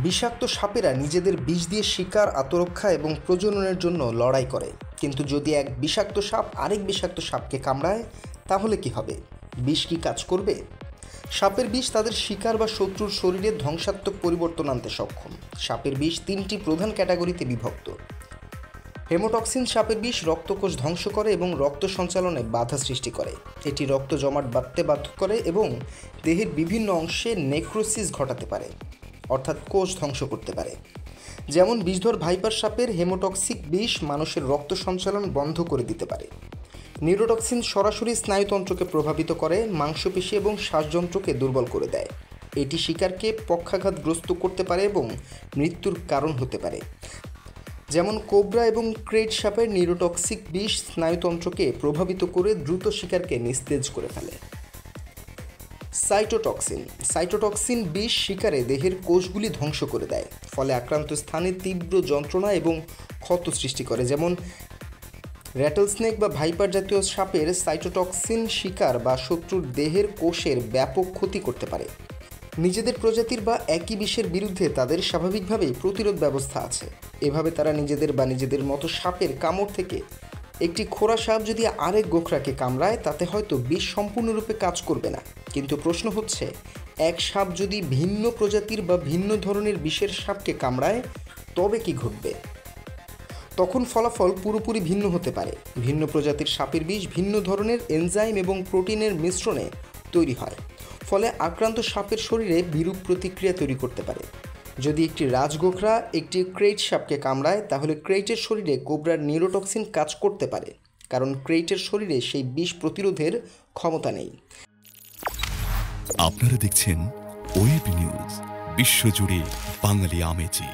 বিষাক্ত সাপেরা নিজেদের বিষ দিয়ে শিকার, আত্মরক্ষা এবং প্রজননের জন্য লড়াই করে। কিন্তু যদি এক বিষাক্ত সাপ আরেক বিষাক্ত সাপকে কামড়ায়, তাহলে কি হবে? বিষ কি কাজ করবে? সাপের বিষ তাদের শিকার বা শত্রুর শরীরে ধ্বংসাত্মক পরিবর্তন আনতে সক্ষম। সাপের বিষ তিনটি প্রধান ক্যাটাগরিতে বিভক্ত। হেমোটক্সিন সাপের বিষ রক্তকোষ ধ্বংস করে এবং রক্ত সঞ্চালনে বাধা সৃষ্টি করে। এটি রক্ত জমাট বাঁধতে বাধ্য করে এবং দেহের বিভিন্ন অংশে নেক্রোসিস ঘটাতে পারে, অর্থাৎ কোষ ধ্বংস করতে পারে। যেমন বিষধর ভাইপার সাপের হেমোটক্সিক বিষ মানুষের রক্ত সঞ্চালন বন্ধ করে দিতে পারে। নিউরোটক্সিন সরাসরি স্নায়ুতন্ত্রকে প্রভাবিত করে, মাংসপেশি এবং শ্বাসযন্ত্রকে দুর্বল করে দেয়। এটি শিকারকে পক্ষাঘাতগ্রস্ত করতে পারে এবং মৃত্যুর কারণ হতে পারে। যেমন কোবরা এবং ক্রেট সাপের নিউরোটক্সিক বিষ স্নায়ুতন্ত্রকে প্রভাবিত করে দ্রুত শিকারকে নিস্তেজ করে ফেলে। সাইটোটক্সিন বিষ শিকারে দেহের কোষগুলি ধ্বংস করে দেয়, ফলে আক্রান্ত স্থানে তীব্র যন্ত্রণা এবং ক্ষত সৃষ্টি করে। যেমন র্যাটলস্নেক বা ভাইপার জাতীয় সাপের সাইটোটক্সিন শিকার বা শত্রুর দেহের কোষের ব্যাপক ক্ষতি করতে পারে। নিজেদের প্রজাতির বা একই বিষের বিরুদ্ধে তাদের স্বাভাবিকভাবেই প্রতিরোধ ব্যবস্থা আছে। এভাবে তারা নিজেদের মতো সাপের কামড় থেকে একটি খোরা সাপ যদি আরেক গোখরাকে কামড়ায়, তাতে হয়তো বিষ সম্পূর্ণরূপে কাজ করবে না। কিন্তু প্রশ্ন হচ্ছে, এক সাপ যদি ভিন্ন প্রজাতির বা ভিন্ন ধরনের বিষের সাপকে কামড়ায়, তবে কি ঘটবে? তখন ফলাফল পুরোপুরি ভিন্ন হতে পারে। ভিন্ন প্রজাতির সাপের বিষ ভিন্ন ধরনের এনজাইম এবং প্রোটিনের মিশ্রণে তৈরি হয়, ফলে আক্রান্ত সাপের শরীরে বিরূপ প্রতিক্রিয়া তৈরি করতে পারে। যদি একটি রাজগোখরা একটি ক্রেট সাপকে কামড়ায়, তাহলে ক্রেটের শরীরে কোবরার নিউরোটক্সিন কাজ করতে পারে, কারণ ক্রেটের শরীরে সেই বিষ প্রতিরোধের ক্ষমতা নেই। আপনারা দেখছেন ওয়েব নিউজ, বিশ্বজুড়ে বাঙালি আমেজে।